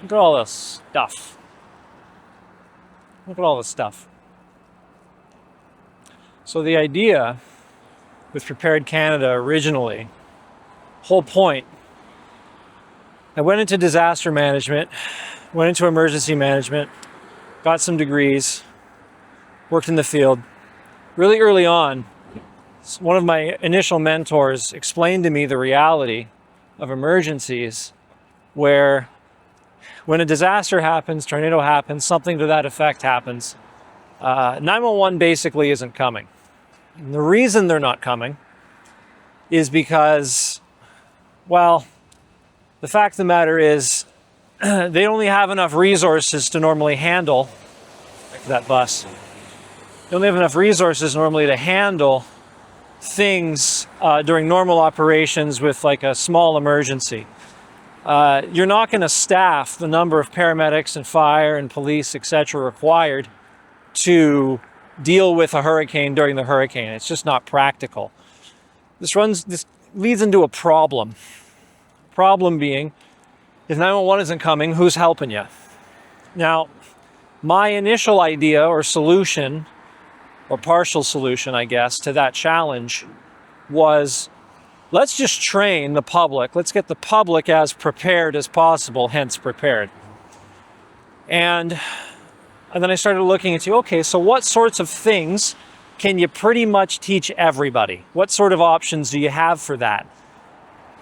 Look at all this stuff. Look at all this stuff. So the idea with Prepared Canada originally, whole point, I went into disaster management, went into emergency management, got some degrees, worked in the field. Really early on, one of my initial mentors explained to me the reality of emergencies, where when a disaster happens, tornado happens, something to that effect happens, 911 basically isn't coming. And the reason they're not coming is because, well, the fact of the matter is they only have enough resources to normally handle that bus. They only have enough resources normally to handle things during normal operations with like a small emergency. You're not going to staff the number of paramedics and fire and police, etc., required to deal with a hurricane during the hurricane. It's just not practical. This leads into a problem. Problem being, if 911 isn't coming, who's helping you? Now, my initial idea or solution, or partial solution, I guess, to that challenge was, let's just train the public. Let's get the public as prepared as possible, hence prepared. And then I started looking into, okay, so what sorts of things can you pretty much teach everybody? What sort of options do you have for that?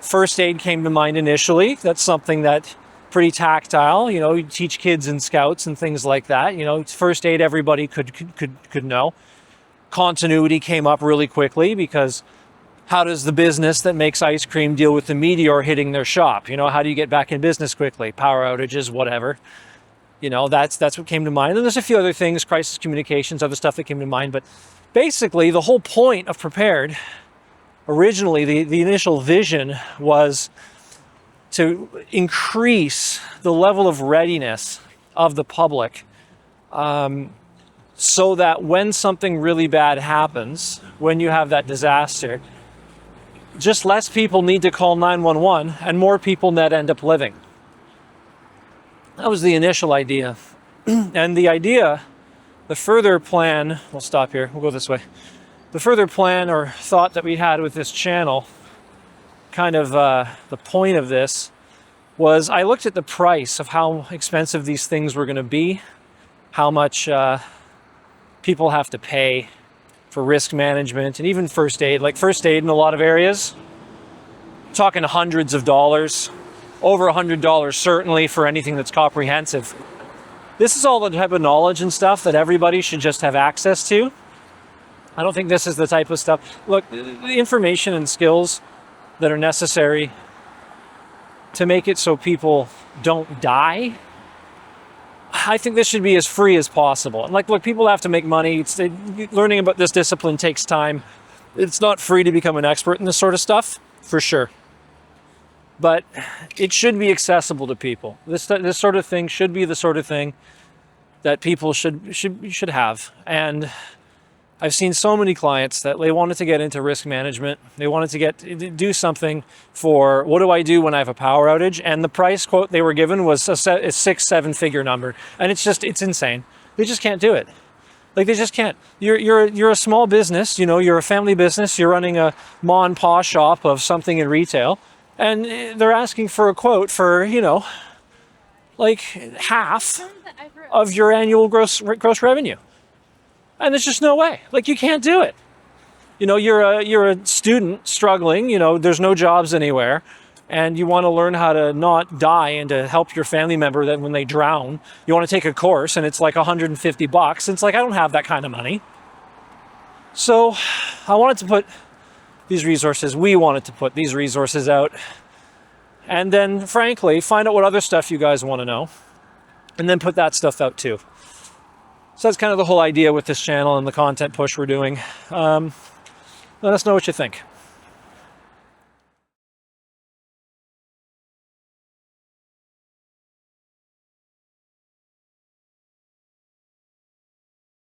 First aid came to mind initially. That's something that pretty tactile. You teach kids and scouts and things like that. First aid everybody could know. Continuity came up really quickly, because how does the business that makes ice cream deal with the meteor hitting their shop? How do you get back in business quickly? Power outages, whatever. That's what came to mind. And there's a few other things, crisis communications, other stuff that came to mind. But basically, the whole point of Prepared, originally, the initial vision was to increase the level of readiness of the public, so that when something really bad happens, when you have that disaster, just less people need to call 911 and more people that end up living. That was the initial idea. And the further plan, we'll stop here, we'll go this way. The further plan or thought that we had with this channel, kind of the point of this, was I looked at the price of how expensive these things were going to be, how much people have to pay for risk management and even first aid. Like first aid in a lot of areas, talking hundreds of dollars, over $100 certainly for anything that's comprehensive. This is all the type of knowledge and stuff that everybody should just have access to. I don't think this is the type of stuff. Look, the information and skills that are necessary to make it so people don't die, I think this should be as free as possible. And look, people have to make money. Learning about this discipline takes time. It's not free to become an expert in this sort of stuff, for sure. But it should be accessible to people. This sort of thing should be the sort of thing that people should have. And I've seen so many clients that they wanted to get into risk management. They wanted to do something for, what do I do when I have a power outage? And the price quote they were given was a 6-7 figure number. And it's insane. They just can't do it. They just can't. You're a small business, you're a family business, you're running a ma and pa shop of something in retail, and they're asking for a quote for, half of your annual gross revenue. And there's just no way. You can't do it. You're a student struggling, there's no jobs anywhere, and you want to learn how to not die and to help your family member that when they drown. You want to take a course and it's like $150. And it's like, I don't have that kind of money. So we wanted to put these resources out, and then frankly, find out what other stuff you guys want to know, and then put that stuff out too. So that's kind of the whole idea with this channel and the content push we're doing. Let us know what you think.